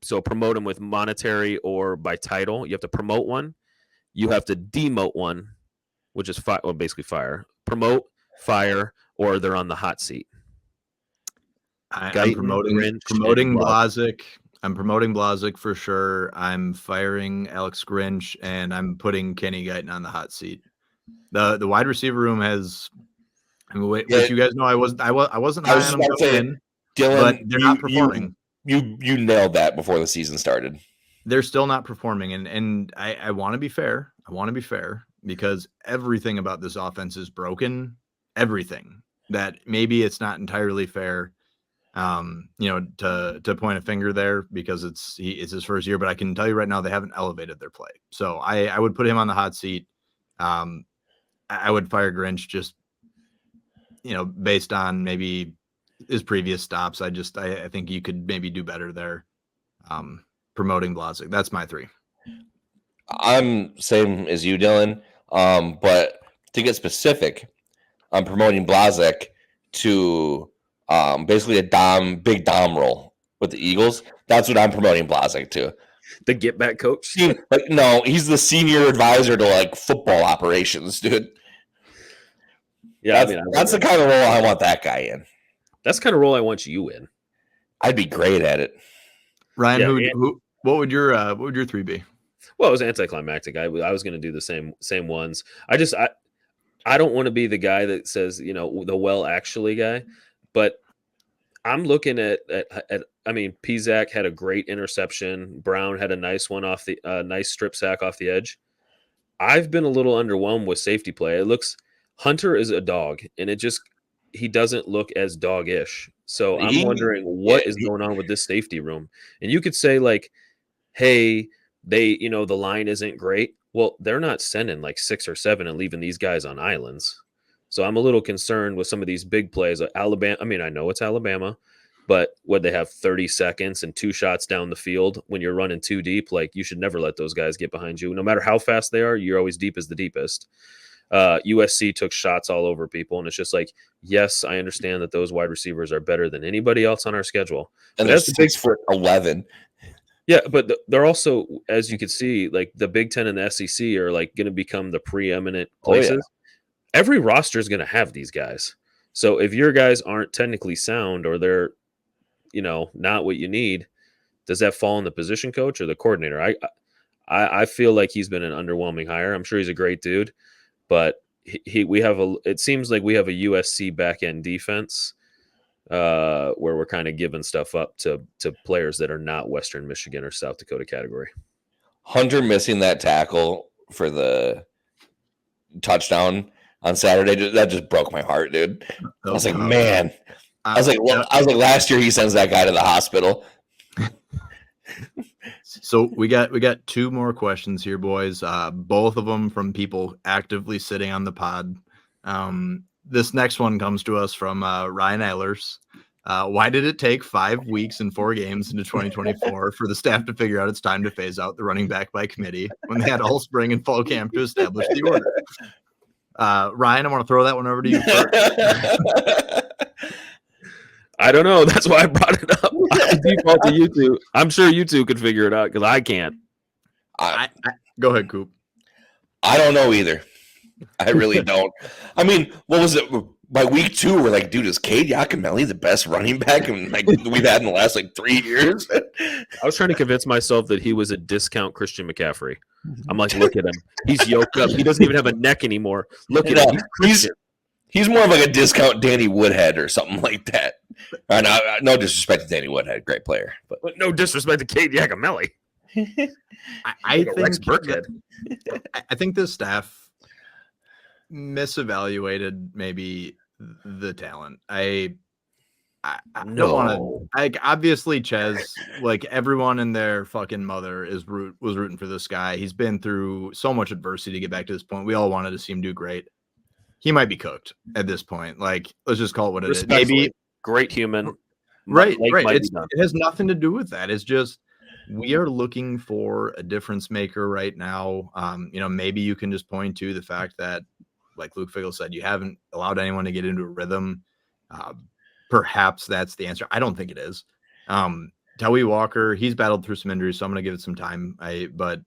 so promote them with monetary or by title. You have to promote one. You have to demote one, which is basically fire. Promote, fire, or they're on the hot seat. I'm promoting Blazik. I'm promoting Blazik for sure. I'm firing Alex Grinch, and I'm putting Kenny Guyton on the hot seat. The wide receiver room has. Which you guys know, I wasn't high on them, Dylan, but they're not performing. You nailed that before the season started. They're still not performing, and I want to be fair. I want to be fair because everything about this offense is broken. Everything that maybe it's not entirely fair. To point a finger there because it's his first year, but I can tell you right now they haven't elevated their play. So I would put him on the hot seat. I would fire Grinch just, based on maybe his previous stops. I think you could maybe do better there. Promoting Blazik. That's my 3. I'm same as you, Dylan. But to get specific, I'm promoting Blazik to basically a big dom role with the Eagles. That's what I'm promoting Blazik to. The get back coach? No, he's the senior advisor to like football operations, dude. Yeah, that's the kind of role I want that guy in. That's the kind of role I want you in. I'd be great at it. Ryan, what would your 3 be? Well, it was anticlimactic. I was going to do the same ones. I don't want to be the guy that says, the well actually guy, but I'm looking at I mean, Pizak had a great interception. Brown had a nice one off the nice strip sack off the edge. I've been a little underwhelmed with safety play. It looks Hunter is a dog, and he doesn't look as doggish. So I'm wondering what is going on with this safety room. And you could say like, hey, the line isn't great. Well, they're not sending like 6 or 7 and leaving these guys on islands. So I'm a little concerned with some of these big plays. Alabama, I mean, I know it's Alabama, but would they have 30 seconds and 2 shots down the field when you're running too deep? Like, you should never let those guys get behind you. No matter how fast they are, you're always deep as the deepest. USC took shots all over people, and it's just like, yes, I understand that those wide receivers are better than anybody else on our schedule. And they're 6'11". Yeah, but they're also, as you can see, like the Big Ten and the SEC are like going to become the preeminent places. Oh, yeah. Every roster is going to have these guys. So if your guys aren't technically sound or they're, not what you need, does that fall on the position coach or the coordinator? I feel like he's been an underwhelming hire. I'm sure he's a great dude, but it seems like we have a USC back end defense where we're kind of giving stuff up to players that are not Western Michigan or South Dakota category. Hunter missing that tackle for the touchdown on Saturday, that just broke my heart, dude. I was like, man. I was like, last year he sends that guy to the hospital. So we got 2 more questions here, boys. Both of them from people actively sitting on the pod. This next one comes to us from Ryan Ehlers. Why did it take 5 weeks and 4 games into 2024 for the staff to figure out it's time to phase out the running back by committee when they had all spring and fall camp to establish the order? Ryan, I want to throw that one over to you first. I don't know. That's why I brought it up. I default to you two. I'm sure you two could figure it out because I can't. Go ahead, Coupe. I don't know either. I really don't. I mean, what was it? By week 2, we're like, dude, is Cade Yakimelli the best running back we've had in the last 3 years? I was trying to convince myself that he was a discount Christian McCaffrey. I'm like, look at him. He's yoked up. He doesn't even have a neck anymore. Look at him. He's more of like a discount Danny Woodhead or something like that. No disrespect to Danny Woodhead, great player, but no disrespect to Cade Yakimelli. I think this staff misevaluated maybe the talent. I don't want to. Obviously, Ches, like everyone and their fucking mother, was rooting for this guy. He's been through so much adversity to get back to this point. We all wanted to see him do great. He might be cooked at this point. Like, let's just call it what it is. Maybe great human, right. It has nothing to do with that. It's just we are looking for a difference maker right now. Maybe you can just point to the fact that, like Luke Fickell said, you haven't allowed anyone to get into a rhythm. Perhaps that's the answer. I don't think it is. Tawee Walker, he's battled through some injuries, so I'm going to give it some time. But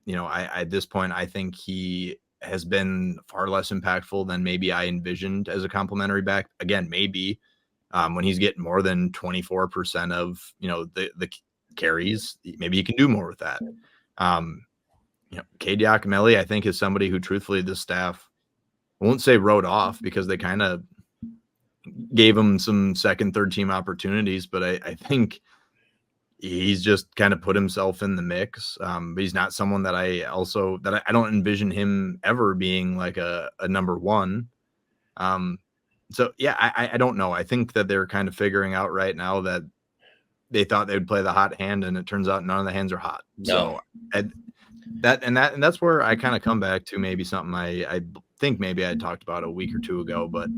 at this point, I think he has been far less impactful than maybe I envisioned as a complimentary back. Again, maybe when he's getting more than 24% of the carries, maybe you can do more with that. Cade Yakimelli, I think, is somebody who, truthfully, this staff, I won't say wrote off because they kind of gave him some second, third team opportunities, but I think he's just kind of put himself in the mix. But he's not someone that I don't envision him ever being like a number 1. So yeah, I don't know. I think that they're kind of figuring out right now that they thought they would play the hot hand, and it turns out none of the hands are hot. No. So that's where I kind of come back to maybe something I think maybe I talked about a week or 2 ago, but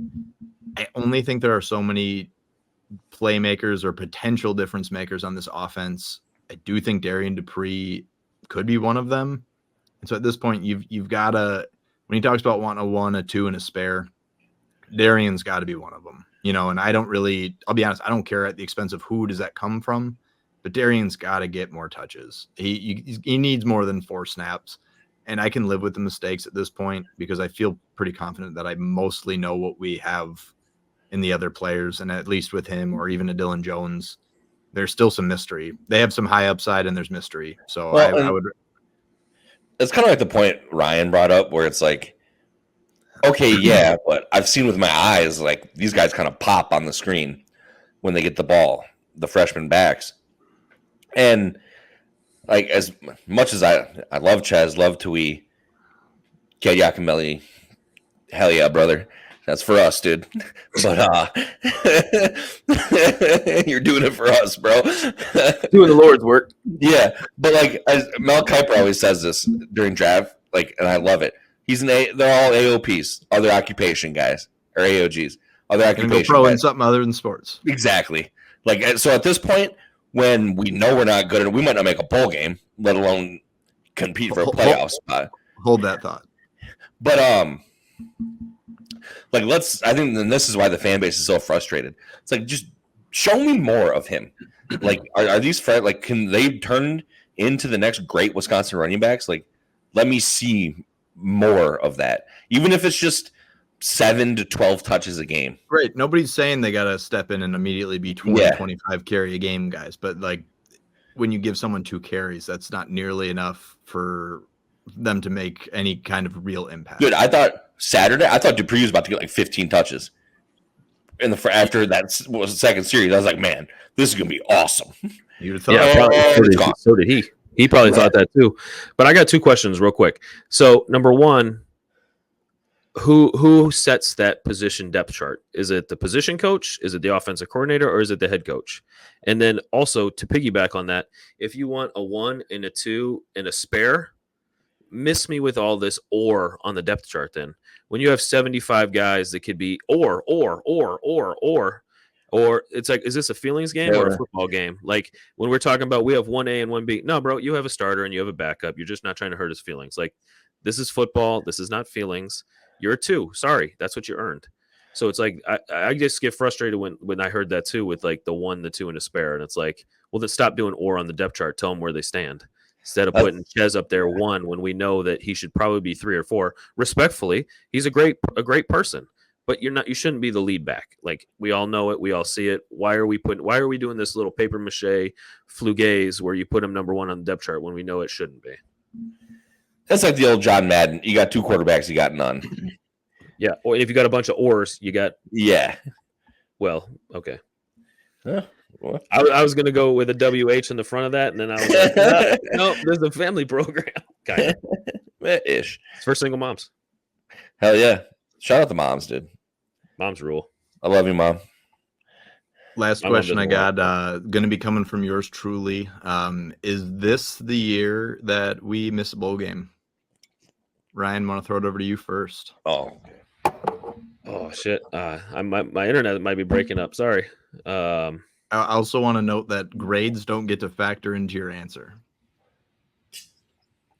I only think there are so many playmakers or potential difference makers on this offense. I do think Darian Dupree could be one of them. And so at this point, you've got to, when he talks about wanting a 1, a 2, and a spare, Darian's got to be one of them. And I'll be honest, I don't care at the expense of who does that come from, but Darian's got to get more touches. He needs more than 4 snaps. And I can live with the mistakes at this point because I feel pretty confident that I mostly know what we have in the other players. And at least with him or even a Dylan Jones, there's still some mystery. They have some high upside and there's mystery. So I would. It's kind of like the point Ryan brought up where it's like, okay, yeah, but I've seen with my eyes, like these guys kind of pop on the screen. when they get the ball, the freshman backs. And like as much as I love Ches, love Tui, Ked Yakimelli, hell yeah, brother. That's for us, dude. But you're doing it for us, bro. Doing the Lord's work. Yeah, but like as Mel Kiper always says this during draft, like, and I love it. They're all AOPs, other occupation guys, or AOGs, other Gonna occupation go pro in guys. something other than sports. Exactly. Like, so at this point, when we know we're not good, and we might not make a bowl game, let alone compete for a playoff spot. Hold that thought. But like I think then this is why the fan base is so frustrated. It's like, just show me more of him. Like, are these like, can they turn into the next great Wisconsin running backs? Like, let me see more of that, even if it's just 7 to 12 touches a game. Right. Nobody's saying they got to step in and immediately be 20, 25 carry a game guys. But like when you give someone 2 carries, that's not nearly enough for them to make any kind of real impact. Dude, I thought Dupree was about to get like 15 touches after that was the second series. I was like, man, this is going to be awesome. You'd have thought, so did he. He probably thought that too. But I got 2 questions real quick. So number one, who sets that position depth chart? Is it the position coach? Is it the offensive coordinator, or is it the head coach? And then also to piggyback on that, if you want a 1 and a 2 and a spare, miss me with all this or on the depth chart. Then when you have 75 guys that could be or it's like, is this a feelings game or a football game? Like when we're talking about we have 1A and 1B. No, bro, you have a starter and you have a backup. You're just not trying to hurt his feelings. Like, this is football. This is not feelings. You're a 2. Sorry, that's what you earned. So it's like I just get frustrated when I heard that too, with like the 1, the 2, and a spare. And it's like, well, then stop doing or on the depth chart. Tell them where they stand. Instead of putting Ches up there 1 when we know that he should probably be 3 or 4. Respectfully, he's a great person, but you shouldn't be the lead back. Like, we all know it, we all see it. Why are we doing this little paper mache flugaze where you put him number 1 on the depth chart when we know it shouldn't be? That's like the old John Madden. You got 2 quarterbacks, you got none. Yeah, or if you got a bunch of ors, you got Well, okay. Huh? What? I was gonna go with a WH in the front of that, and then I was like, no, there's a family program. Kind of. Ish. It's for single moms. Hell yeah. Shout out the moms, dude. Moms rule. I love you, Mom. Last question I got, going to be coming from yours truly. Is this the year that we miss a bowl game? Ryan, want to throw it over to you first? Oh shit. My internet might be breaking up. Sorry. I also want to note that grades don't get to factor into your answer.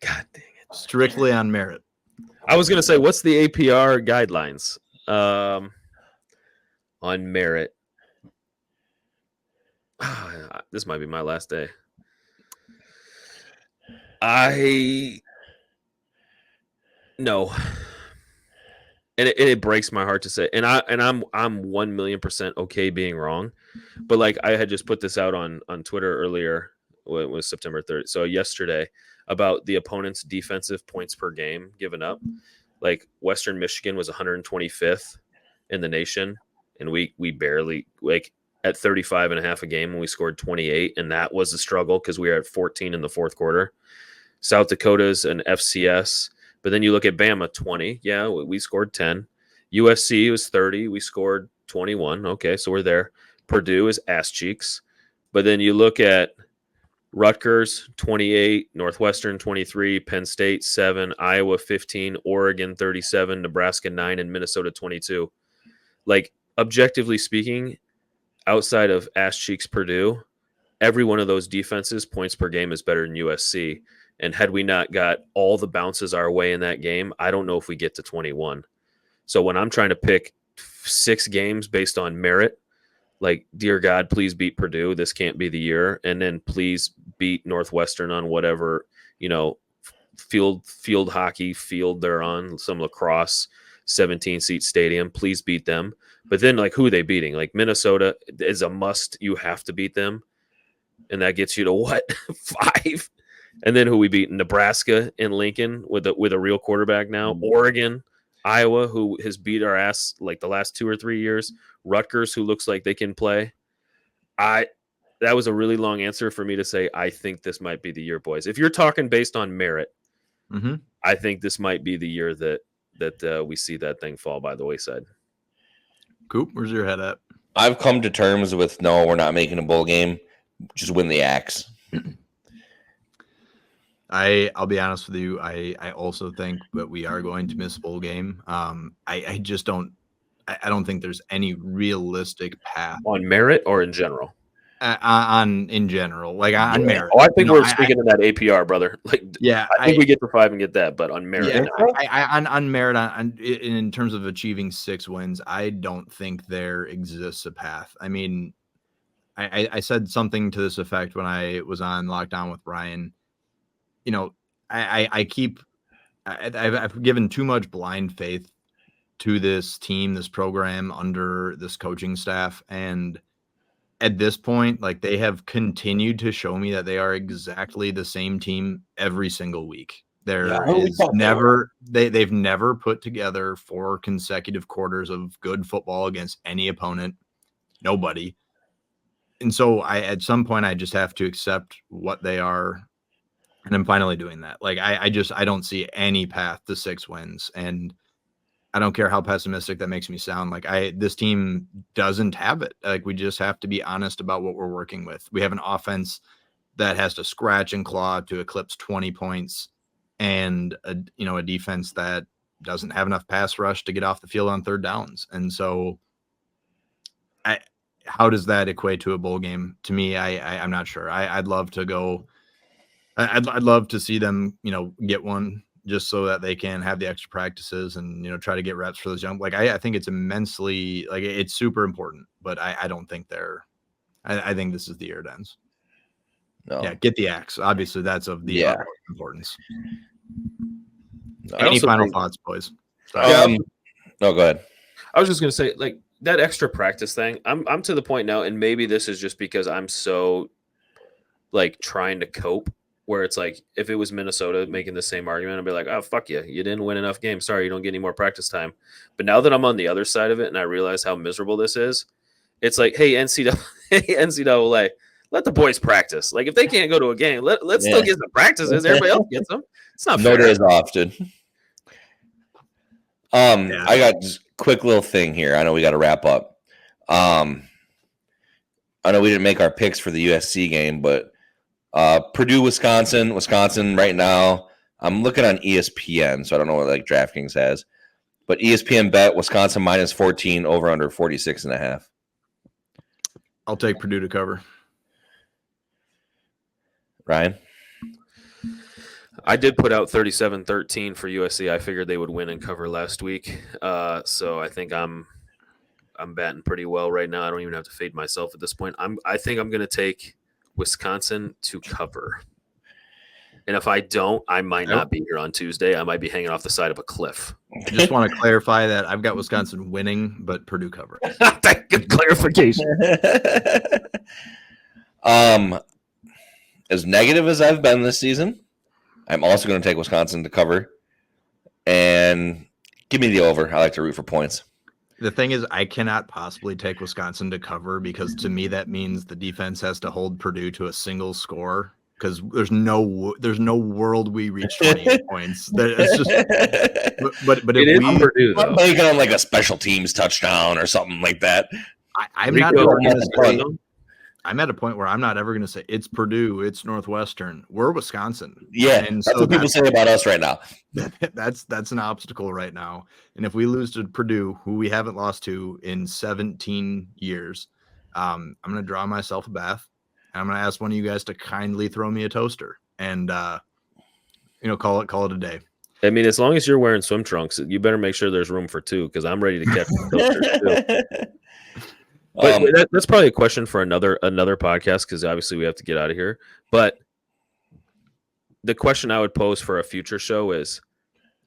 God dang it. Strictly on merit. I was going to say, what's the APR guidelines on merit? This might be my last day. No. And it breaks my heart to say, and I'm 1,000,000% okay being wrong, but like I had just put this out on Twitter earlier. It was September 3rd, so yesterday, about the opponent's defensive points per game given up. Like Western Michigan was 125th in the nation, and we barely, like, at 35.5 a game when we scored 28, and that was a struggle because we were at 14 in the fourth quarter. South Dakota's an FCS. But then you look at Bama, 20. Yeah, we scored 10. USC was 30. We scored 21. Okay, so we're there. Purdue is ass cheeks. But then you look at Rutgers, 28. Northwestern, 23. Penn State, 7. Iowa, 15. Oregon, 37. Nebraska, 9. And Minnesota, 22. Like, objectively speaking, outside of ass cheeks Purdue, every one of those defenses, points per game, is better than USC. And had we not got all the bounces our way in that game, I don't know if we get to 21. So when I'm trying to pick 6 games based on merit, like, dear God, please beat Purdue. This can't be the year. And then please beat Northwestern on whatever, field hockey field they're on, some lacrosse 17-seat stadium. Please beat them. But then, like, who are they beating? Like, Minnesota is a must. You have to beat them. And that gets you to what? 5? And then who we beat? Nebraska in Lincoln with a real quarterback now. Oregon, Iowa, who has beat our ass like the last 2 or 3 years. Rutgers, who looks like they can play. That was a really long answer for me to say I think this might be the year, boys. If you're talking based on merit, I think this might be the year that we see that thing fall by the wayside. Coupe, where's your head at? I've come to terms with no, we're not making a bowl game. Just win the axe. I'll be honest with you. I also think that we are going to miss a bowl game. I just don't. I don't think there's any realistic path on merit or in general. In general, like on merit. Oh, I think we're speaking to that APR, brother. Like, yeah, I think we get to 5 and get that, but on merit, on merit, in terms of achieving 6 wins, I don't think there exists a path. I mean, I said something to this effect when I was on Lockdown with Brian. You know, I've given too much blind faith to this team, this program under this coaching staff. And at this point, like, they have continued to show me that they are exactly the same team every single week. They've never put together 4 consecutive quarters of good football against any opponent. Nobody. And so at some point I just have to accept what they are. And I'm finally doing that. Like, I don't see any path to 6 wins. And I don't care how pessimistic that makes me sound. Like, this team doesn't have it. Like, we just have to be honest about what we're working with. We have an offense that has to scratch and claw to eclipse 20 points, and a defense that doesn't have enough pass rush to get off the field on 3rd downs. And so, how does that equate to a bowl game? To me, I'm not sure. I'd love to go. I'd love to see them, get one, just so that they can have the extra practices and, try to get reps for those young. Like, I think it's immensely, like, it's super important, but I don't think I think this is the year it ends. No. Yeah, get the axe. Obviously, that's of the utmost importance. Any final thoughts, boys? No, go ahead. I was just gonna say, like, that extra practice thing. I'm to the point now, and maybe this is just because I'm so, like, trying to cope. Where it's like, if it was Minnesota making the same argument, I'd be like, oh, fuck you. You didn't win enough games. Sorry, you don't get any more practice time. But now that I'm on the other side of it and I realize how miserable this is, it's like, hey, NCAA, let the boys practice. Like, if they can't go to a game, let's still get some practices. Everybody else gets them. It's not fair. No days off, dude. I got just a quick little thing here. I know we got to wrap up. I know we didn't make our picks for the USC game, but Purdue, Wisconsin right now. I'm looking on ESPN, so I don't know what like DraftKings has, but ESPN bet Wisconsin -14 over under 46.5. I'll take Purdue to cover. Ryan, I did put out 37-13 for USC. I figured they would win and cover last week, so I think I'm batting pretty well right now. I don't even have to fade myself at this point. I think I'm going to take Wisconsin to cover. And if I don't, I might not be here on Tuesday. I might be hanging off the side of a cliff. I just want to clarify that I've got Wisconsin winning, but Purdue cover. Good clarification. As negative as I've been this season, I'm also going to take Wisconsin to cover. And give me the over. I like to root for points. The thing is, I cannot possibly take Wisconsin to cover, because to me that means the defense has to hold Purdue to a single score, because there's no world we reach 28 points. It's just, but if we Purdue, I'm making on like a special teams touchdown or something like that. I'm not ever going to say. I'm at a point where I'm not ever going to say it's Purdue, it's Northwestern. We're Wisconsin. Yeah, and that's what people say about us right now. That's an obstacle right now. And if we lose to Purdue, who we haven't lost to in 17 years, I'm going to draw myself a bath. And I'm going to ask one of you guys to kindly throw me a toaster and, call it a day. I mean, as long as you're wearing swim trunks, you better make sure there's room for 2, because I'm ready to catch the toaster too. But that's probably a question for another podcast, because obviously we have to get out of here. But the question I would pose for a future show is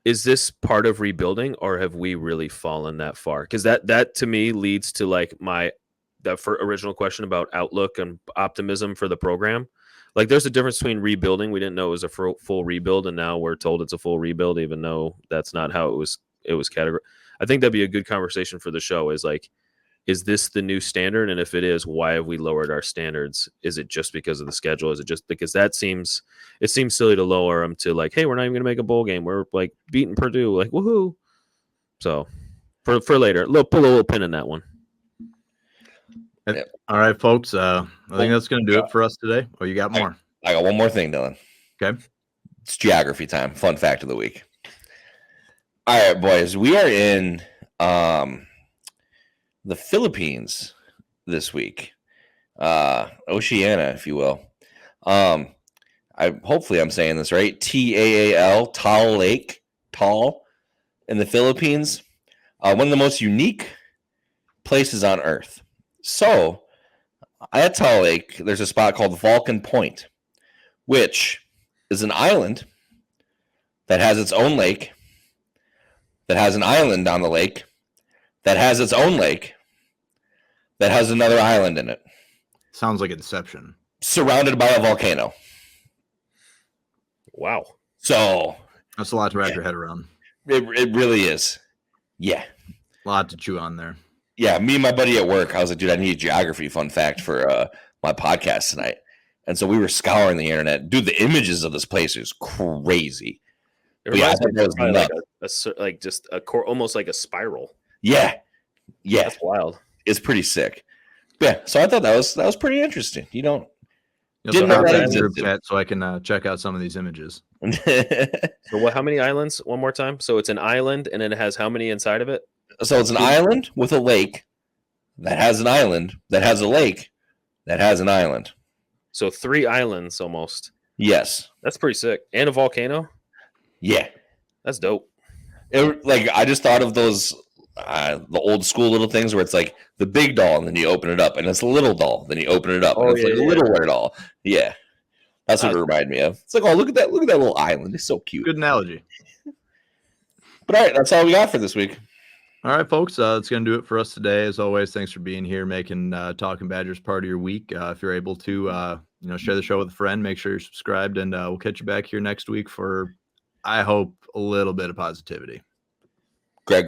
this part of rebuilding, or have we really fallen that far? Because that to me leads to like that original question about outlook and optimism for the program. Like, there's a difference between rebuilding. We didn't know it was a full rebuild, and now we're told it's a full rebuild, even though that's not how it was categorized. I think that'd be a good conversation for the show, is like, is this the new standard? And if it is, why have we lowered our standards? Is it just because of the schedule? Is it just because it seems silly to lower them to like, hey, we're not even going to make a bowl game. We're like beating Purdue, like woohoo. So for later, put a little pin in that one. All right, folks. I think that's going to do it for us today. Oh, you got more? I got one more thing, Dylan. Okay. It's geography time. Fun fact of the week. All right, boys. We are in the Philippines this week. Oceania, if you will. Hopefully I'm saying this right. Taal, Taal Lake, Taal in the Philippines. One of the most unique places on Earth. So, at Taal Lake, there's a spot called Vulcan Point, which is an island that has its own lake, that has an island on the lake, that has its own lake, that has another island in it. Sounds like Inception. Surrounded by a volcano. Wow. So that's a lot to wrap your head around. It really is. Yeah. A lot to chew on there. Yeah, me and my buddy at work, I was like, dude, I need a geography fun fact for my podcast tonight. And so we were scouring the internet. Dude, the images of this place is crazy. It reminds me of almost like a spiral. Yeah. Yeah. That's wild. It's pretty sick. Yeah. So I thought that was pretty interesting. You don't didn't know that group chat so I can check out some of these images. So how many islands? One more time. So it's an island and it has how many inside of it? So it's an island with a lake that has an island that has a lake that has an island. So 3 islands almost. Yes. That's pretty sick. And a volcano? Yeah. That's dope. I just thought of those the old school little things where it's like the big doll and then you open it up and it's a little doll, then you open it up and it's like a littleware doll. Yeah. That's what it reminded me of. It's like, oh, look at that little island. It's so cute. Good analogy. But all right, that's all we got for this week. All right, folks, that's going to do it for us today. As always, thanks for being here, making Talkin Badgers part of your week. If you're able to, share the show with a friend, make sure you're subscribed, and we'll catch you back here next week for, I hope, a little bit of positivity. Greg,